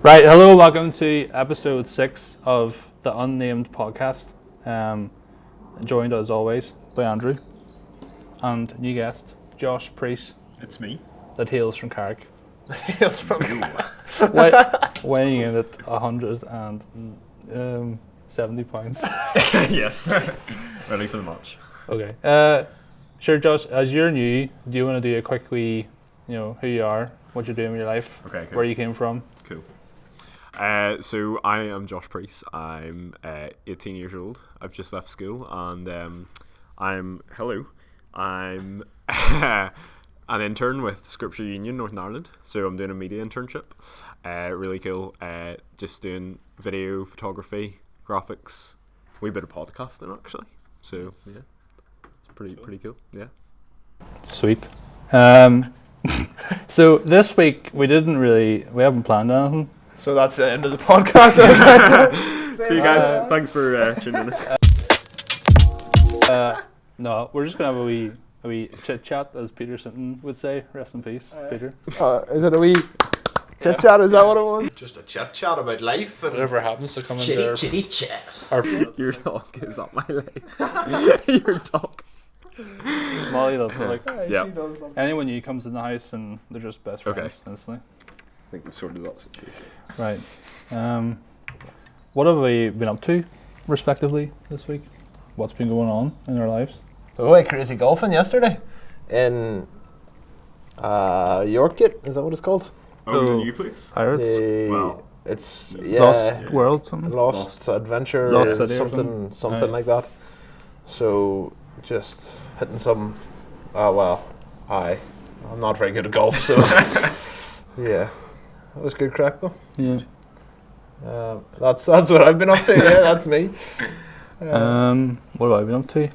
Right, hello, welcome to episode 6 of the UnNamed podcast. Joined as always by Andrew and new guest, Josh Priest, It's me. that hails from Carrick. Hails from Carrick. Weighing in at 170 pounds. Yes. Ready for the match. Okay. Sure, Josh, as you're new, do you want to do a quick wee, who you are, what you're doing with your life, Okay, cool. where you came from? Cool. So I am Josh Priest. I'm 18 years old. I've just left school, and I'm an intern with Scripture Union Northern Ireland. So I'm doing a media internship. Really cool. Just doing video, photography, graphics, wee bit of podcasting actually. So yeah, it's pretty cool. Yeah. Sweet. So this week we haven't planned anything. So that's the end of the podcast. See you guys. Thanks for tuning in. No, we're just gonna have a wee chit chat, as Peter Sinton would say. Rest in peace, Peter. Is it a wee chit chat? Is that what it was? Just a chit chat about life and Whatever happens to come into our, chitty chat. Your dog is up my leg. Your dog. Molly loves it. Like Yeah. anyone new comes in the house and they're just best friends Okay. instantly. I think we've sorted that situation. Right. What have we been up to, respectively, this week? What's been going on in our lives? Oh, I crazy golfing yesterday in Yorkgate. Is that what it's called? Oh, the new place? Pirates? Well, It's Lost World? Something? Lost Adventure, Lost or City or something Aye. like that. So just hitting some. I'm not very good at golf, so yeah, that was good crack though. Yeah. That's what I've been up to. Yeah, that's me. What have I been up to?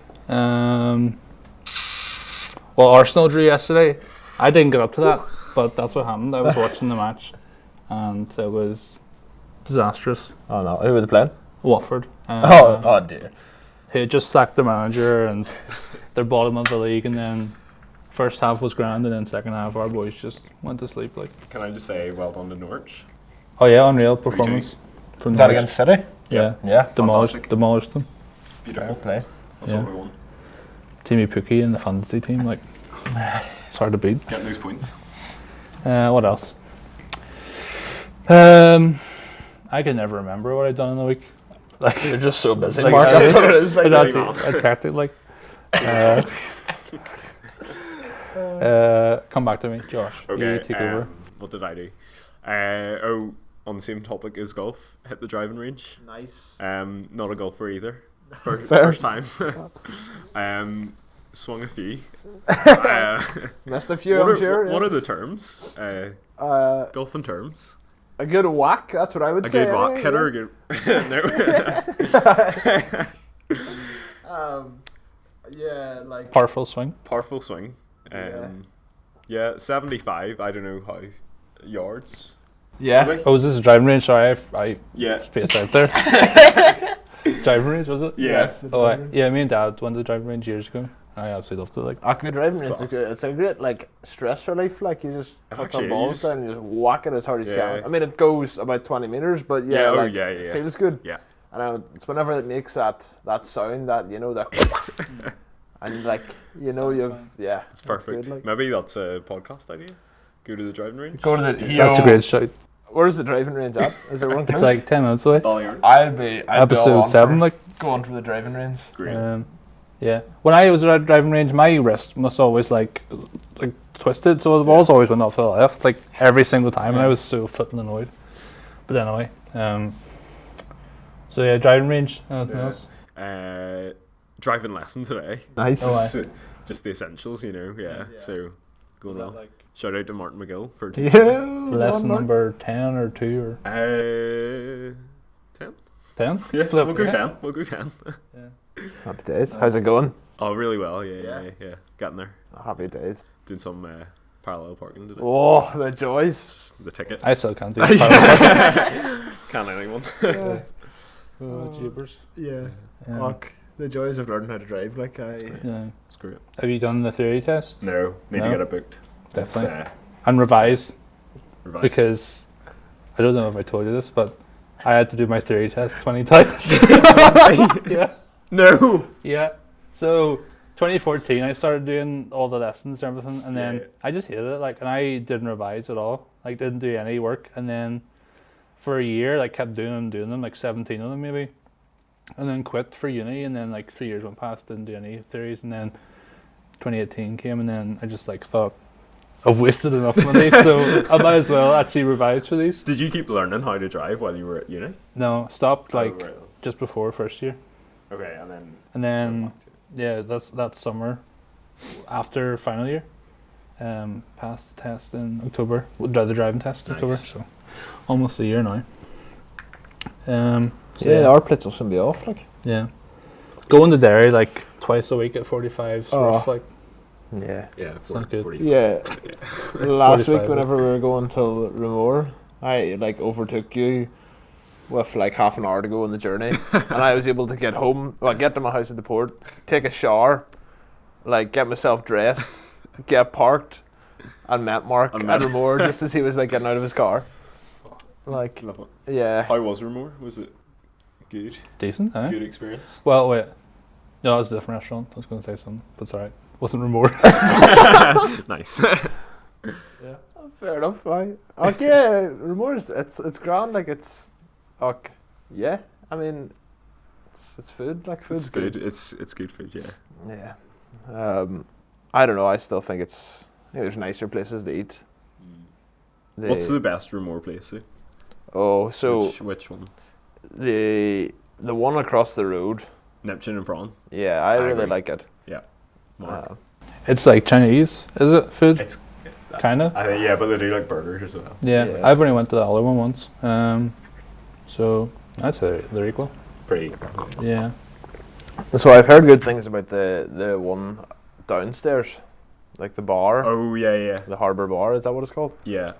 Well, Arsenal drew yesterday. I didn't get up to that, but that's what happened. I was watching the match, and it was disastrous. Oh no, who were they playing? Watford. Oh dear. Who had just sacked their manager, and they're bottom of the league, and then first half was grand, and then second half our boys just went to sleep. Like, can I just say well done to Norwich? oh yeah, unreal performance from Is that Norwich. against City? Yeah, Yeah. Fantastic. demolished them. Beautiful. Fair play. That's Yeah. what we want. Timmy Pookie in the fantasy team, like, it's hard to beat. Getting those points. What else? I can never remember what I've done in the week. Like, You're just so busy, Like, Mark. yeah. That's what it is. Like, it's busy actually man. attracted, like. Come back to me, Josh. Okay. You take over. What did I do? On the same topic as golf, hit the driving range. nice. Not a golfer either. Fair. First time. Swung a few. Missed a few, what I'm are, sure. What are the terms? a Golfing terms. good whack? That's what I would A say. good whack anyway, hitter. No. Yeah, like. Powerful swing. Powerful swing. Yeah, 75. I don't know how yards. Yeah. Maybe? Oh, is this a driving range? Sorry, I Yeah. spaced out there. Driving range, was it? Yeah. Yeah, me and Dad went to the driving range years ago. I absolutely loved it. Like, Good driving range is class. good. It's a great like stress relief. Like you just put Actually, some you balls just- down and you just whack it as hard as you Yeah. can. I mean, it goes about 20 meters, but yeah, Yeah, oh, like, yeah. it feels good. Yeah. And it's whenever it makes that sound that that, and like It's perfect. good, like. Maybe that's a podcast idea. Go to the driving range. Go to the. that's a great shout. Where's the driving range at? Is there one? It's like 10 minutes away. Ballyard. I'd be all Episode on 7, for like. going for the driving range. Great. Yeah. When I was at a driving range, my wrist must always like twisted, so the balls always went off to the left, like every single time, and I was so flipping annoyed. But anyway, so yeah, driving range. Anything else? Driving lesson today. Nice. Oh, Just the essentials, Yeah. So go well. like Shout out to Martin McGill for Yeah. lesson number 10 or 2 or 10. 10? Yeah, Flip. we'll go 10. We'll go 10. Happy days. How's it going? Oh, really well. Yeah. Getting there. Happy days. Doing some parallel parking today. Oh, the joys. The ticket. I still can't do it. Yeah. Can't anyone. Oh, jeepers. Yeah. Yeah. Fuck. The joys of learning how to drive. Like Yeah. It's great. Have you done the theory test? No, need to No? get it booked. Definitely. It's, And revise, revised. because I don't know if I told you this, but I had to do my theory test 20 times. Yeah. No. Yeah. So 2014, I started doing all the lessons and everything, and then Yeah. I just hated it. Like, and I didn't revise at all. Like, didn't do any work, and then for a year, like, kept doing them, like 17 of them maybe, and then quit for uni. And then like 3 years went past, didn't do any theories, and then 2018 came, and then I just like thought I've wasted enough money, so I might as well actually revise for these. Did you keep learning how to drive while you were at uni? No, stopped like Oh, right. just before first year, Okay, and then. and then yeah, that's that summer after final year. Passed the test in October. The driving test in October, Nice. so almost a year now. So Yeah, our plates will soon be off. Like. yeah. Going to Derry like twice a week at 45's Oh. rough, like Yeah. Yeah, It's not good. 40. Yeah. Last 45, week, whenever we were going to Rumore, I like overtook you with like half an hour to go on the journey, and I was able to get home. Well, get to my house at the port, take a shower, like get myself dressed, get parked, and met Mark And at met- Rumore just as he was like getting out of his car. Like, Love it. yeah. How was Rumore? Was it good? decent, eh? Good experience? Well, wait. No, it was a different restaurant. I was going to say something, but it's alright. Wasn't Remore. Nice. Yeah. Fair enough. Yeah, Rumore's it's grand. Like it's, yeah. I mean, it's food. Like food's It's food. It's good food. Yeah. Yeah. I don't know. I still think it's. I think there's nicer places to eat. What's the best Rumore place? Eh? Oh, so which one? the one across the road. Neptune and Prawn. Yeah, I really agree. like it. Yeah. Mark. It's like Chinese, is it? Food? It's Kind of? I think yeah, but they do like burgers as well. Yeah, Yeah. I've only went to the other one once. So I'd say they're equal. Pretty. Yeah. So I've heard good things about the one downstairs, like the bar, Oh yeah. the Harbour Bar. Is that what it's called? Yeah.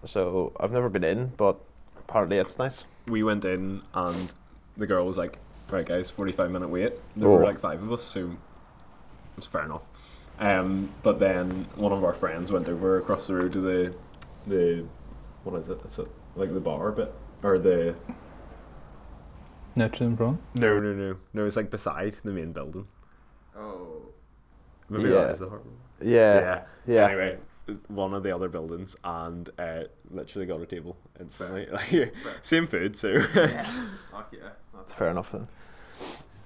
So I've never been in, but apparently it's nice. We went in and the girl was like, "Right, guys, 45-minute wait." There Oh. were like 5 of us, so it's fair enough. But then one of our friends went over across the road to the what is it? It's like the bar bit or the Neptune and Prawn. no. It's like beside the main building. Oh. Maybe Yeah. that is the harbour. Yeah. Yeah. Anyway, one of the other buildings and literally got a table instantly. Like same food, so Yeah. That's fair enough then.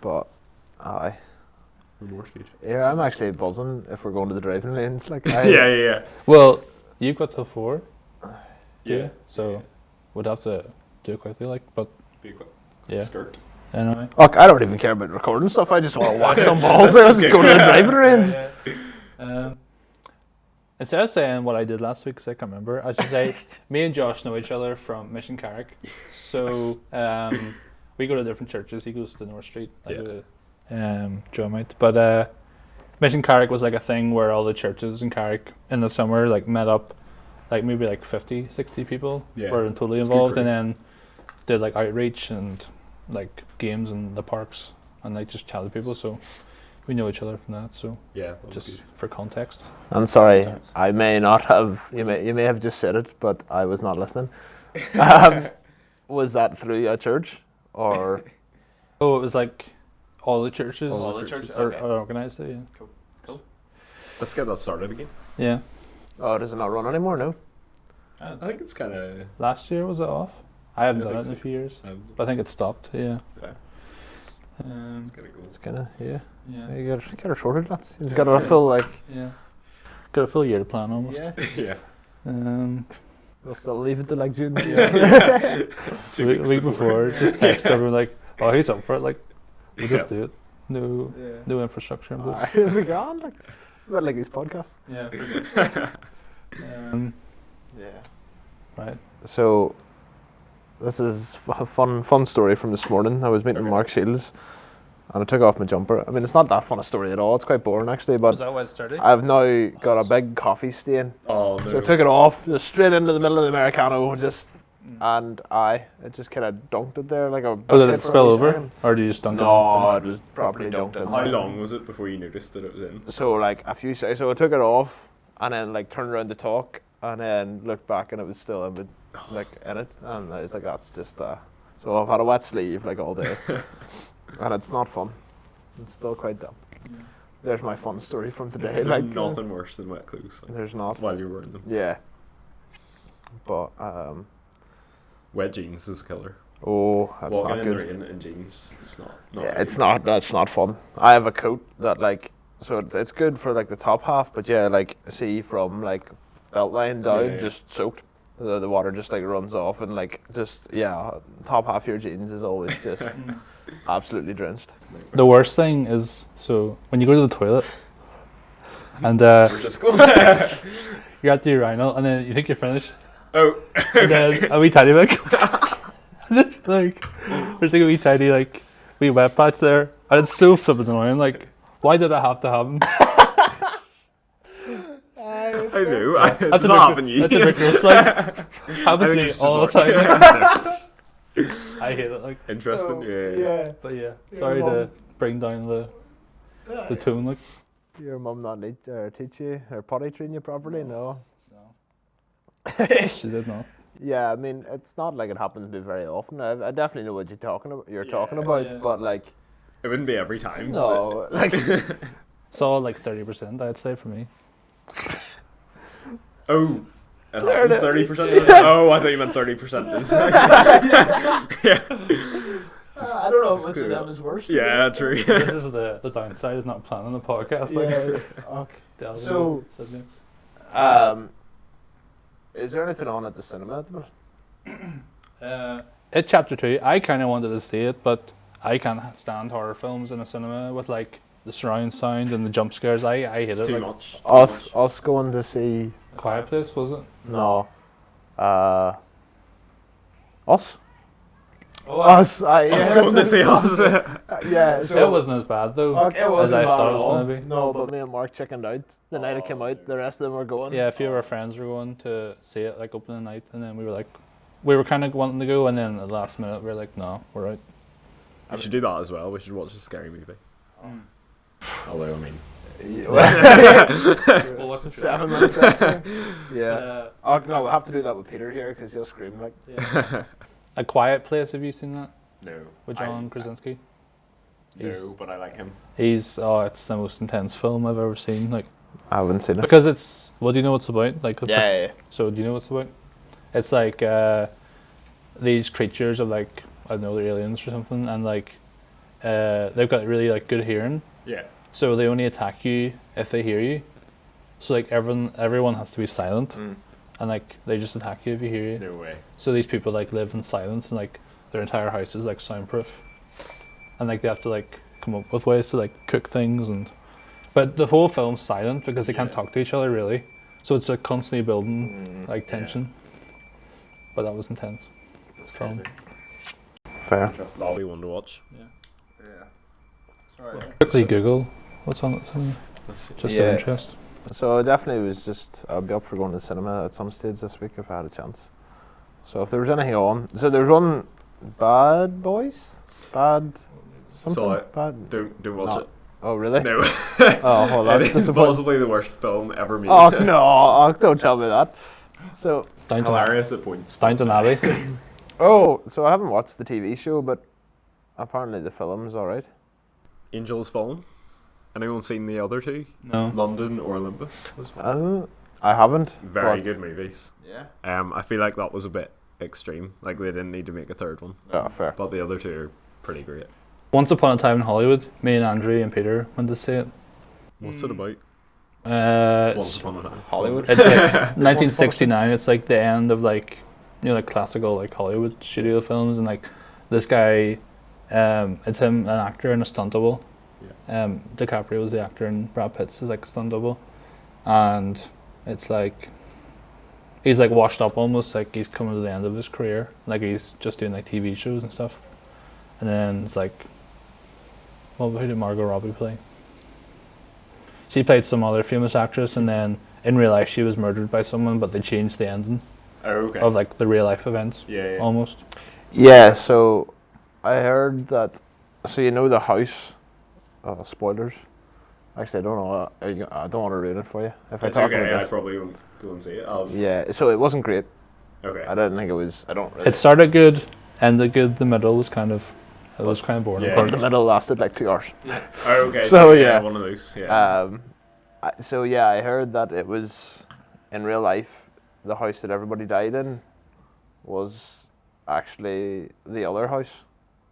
But aye. Remore's good. Yeah, I'm actually buzzing if we're going to the driving lanes. Like, Yeah. Well, you've got till 4. Yeah. So we'd have to do it quickly, like, but Be quick. yeah. Skirt. Anyway. Look, I don't even care about recording stuff. I just want to watch some balls. Let's Let's just go to get- the driving range. Instead of saying what I did last week, 'cause I can't remember, I should say me and Josh know each other from Mission Carrick. So we go to different churches. He goes to North Street. I go to Drummite. But Mission Carrick was like a thing where all the churches in Carrick in the summer like met up, like maybe like 50, 60 people Yeah. were totally It's good involved, crew. and then did like outreach and like games in the parks and like just chat to people. So we know each other from that. So Yeah, that was just good. for context. I'm sorry, I may not have. You may have just said it, but I was not listening. Was that through a church or? Oh, it was like all the churches, All the churches, are, okay. are organised it, yeah. Let's get that started again. Yeah. Oh, does it not run anymore? No. I think it's kind of. Last year was it off? I haven't I done it think in a so. few years, but I think it stopped. Yeah. It's gonna go. It's kind of yeah. Yeah. You get her sorted, lads. You just got to fill like. Yeah. Got a full year to plan almost. Yeah. We'll still leave it to like June. 2 week weeks before, just text everyone like, "Oh, he's up for it." Like, we just do it. No, Yeah. no infrastructure in place. It'll be gone. Like, but like his podcast. Yeah. Yeah. Right. So, this is a fun story from this morning. I was meeting Okay. Mark Shields, and I took off my jumper. I mean, it's not that fun a story at all. It's quite boring actually, Was but that why it started? I've now got a big coffee stain. Oh no. So I took it off, just straight into the middle of the Americano, and it just kind of dunked it there like a. Oh, did biscuit it for a spill wee over, second. or did you just dunk it? No, it was properly dunked in. How long was it before you noticed that it was in? So like a few seconds, so I took it off and then like turned around to talk, and then looked back and it was still in it, and I was like, that's just so I've had a wet sleeve like all day, and it's not fun. It's still quite damp. Yeah. There's my fun story from today. There's Like nothing worse than wet clothes. Like, there's not. while you're wearing them. Yeah. But Wet jeans is a killer. oh, that's Walking not in the good. rain in jeans, it's not. Yeah, good. it's not. That's not fun. I have a coat that like, so it's good for like the top half, but yeah, like see from like belt line down, Yeah. just soaked. The water just like runs off and like just top half of your jeans is always just absolutely drenched. The worst thing is, so when you go to the toilet and We're just going. you're at the urinal and then you think you're finished, Oh. and then a wee tiny bit and then, like there's like a wee tiny like wee wet patch there, and it's so flippin' annoying. Like, why did that have to happen? I know. It's That's not happening to you. That's a bit gross. Like, happens I to think me it's all the smart. time. I hate it. Like, Interesting. Yeah. but yeah, sorry to bring down the tone. Like, Your mum not need or teach you or potty train you properly? No. she did not. Yeah, I mean it's not like it happens to me very often. I definitely know what you're talking about. yeah. But like It wouldn't be every time. no, like It's all like 30%, I'd say, for me. Oh. It happens 30%. Oh, I thought you meant 30%. Yeah. I don't know just which cool. of them is worse. Yeah, true. This is the downside of not planning the podcast. Like, Okay. delving So- into subjects. Is there anything on at the cinema at the minute? It Chapter 2, I kind of wanted to see it, but I can't stand horror films in a cinema with like the surround sound and the jump scares. I hate It's it. too Like, much. Us going to see Quiet Place, was it? no, us. Oh, Us. I was going to say us. Yeah. it wasn't as bad though Okay, it as wasn't I bad thought at it was all. going to be. No, but me and Mark chickened out the night it came out. The rest of them were going. Yeah, a few of our friends were going to see it like opening night, and then we were kind of wanting to go, and then at the last minute we were like, no, we're out. We should do that as well. We should watch a scary movie. Although, I mean, Well, what's the 7 minutes after. Yeah. Uh, Oh no, we'll have to do that with Peter here because he'll scream like. yeah. A Quiet Place. Have you seen that no. with John Krasinski? No, but I like him. It's the most intense film I've ever seen. Like, I haven't seen it. because it's. Well, do you know what it's about? Like, Yeah. So do you know what it's about? It's like these creatures of like, I don't know, they're aliens or something, and like they've got really like good hearing, Yeah. so they only attack you if they hear you. So like everyone has to be silent, and like they just attack you if you hear you. No way. So these people like live in silence, and like their entire house is like soundproof, and like they have to like come up with ways to like cook things, but the whole film's silent because they can't Yeah. talk to each other really. So it's like constantly building like tension. But that was intense. It's Film. crazy. Fair. That'll be one to watch. Yeah. Sorry. Quickly Google what's on it, cinema, Let's see. just Yeah. of interest. So it definitely was just I'd be up for going to the cinema at some stage this week if I had a chance. So if there was anything on, so there's one Bad Boys, Bad something, Saw it. Bad. Don't watch No. it. Oh really? No. Oh well, that's It is disappointing. possibly the worst film ever made. Oh no! Oh, don't tell me that. So Downton Hilarious at points. Downton Abbey. so I haven't watched the TV show, but apparently the film's alright. Angels Fallen. Anyone seen the other two? No. London or Olympus as well. I haven't. Very but- good movies. Yeah. I feel like that was a bit extreme. Like they didn't need to make a third one. Yeah, fair. But the other two are pretty great. Once Upon a Time in Hollywood, me and Andrew and Peter went to see it. What's it about? It's Once Upon a Time. Hollywood. It's like 1969. It's like the end of like, you know, like classical like Hollywood studio films, and like this guy, it's him, an actor and a stunt double. DiCaprio was the actor and Brad Pitt's is like stunt double, and it's like he's like washed up almost, like he's coming to the end of his career, like he's just doing like TV shows and stuff, and then it's like, well, who did Margot Robbie play? She played some other famous actress, and then in real life she was murdered by someone, but they changed the ending Oh, okay. of like the real life events Yeah. almost. Yeah. So I heard that. So you know the house. Spoilers. Actually, I don't know. I don't want to ruin it for you. If It's I talk okay. about I this. probably won't go and see it. Yeah. So it wasn't great. Okay. I didn't think it was. I don't really. It started good, ended good. The middle was kind of boring. Yeah. But the middle lasted like 2 hours. Oh, okay. So, yeah. one of those. Yeah. I heard that it was in real life. The house that everybody died in was actually the other house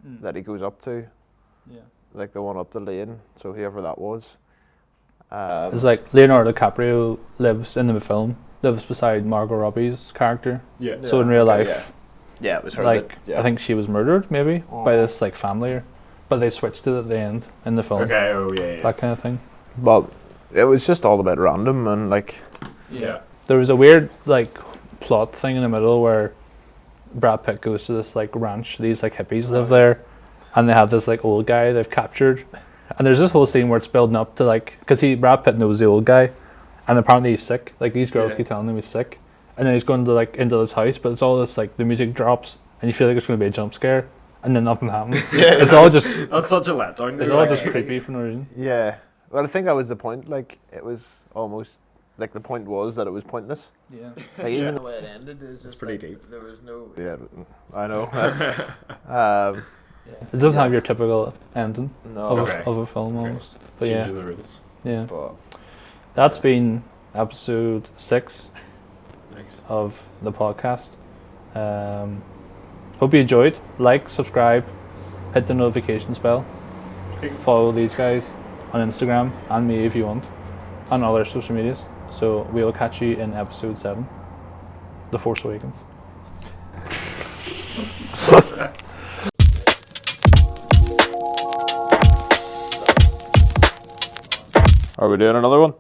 that he goes up to, Yeah. like the one up the lane. So whoever that was. It's like Leonardo DiCaprio lives in the film, lives beside Margot Robbie's character. yeah. So in real okay, life, Yeah, it was her. like I think she was murdered maybe by Oh. this like family, but they switched it at the end in the film. Okay. Oh yeah. That kind of thing. But it was just all a bit random and like. Yeah. There was a weird like plot thing in the middle where Brad Pitt goes to this like ranch. These like hippies live there, and they have this like old guy they've captured. And there's this whole scene where it's building up to like, because Brad Pitt knows the old guy, and apparently he's sick. Like these girls keep telling him he's sick, and then he's going to like into this house, but it's all this like the music drops, and you feel like it's going to be a jump scare, and then nothing happens. It's all just That's such a letdown. it's all just creepy for no reason. Yeah. Well, I think that was the point. Like it was almost like the point was that it was pointless. Yeah. Like even The way it ended is just pretty like, deep. There was no. yeah, I know. It doesn't have your typical ending No. of, Okay. of a film almost, but yeah, Changes the rules. yeah. But That's been episode 6 Nice. of the podcast. Hope you enjoyed. Like, subscribe, hit the notifications bell. Follow these guys on Instagram and me if you want, on other social medias. So we'll catch you in episode 7, The Force Awakens. are we doing another one?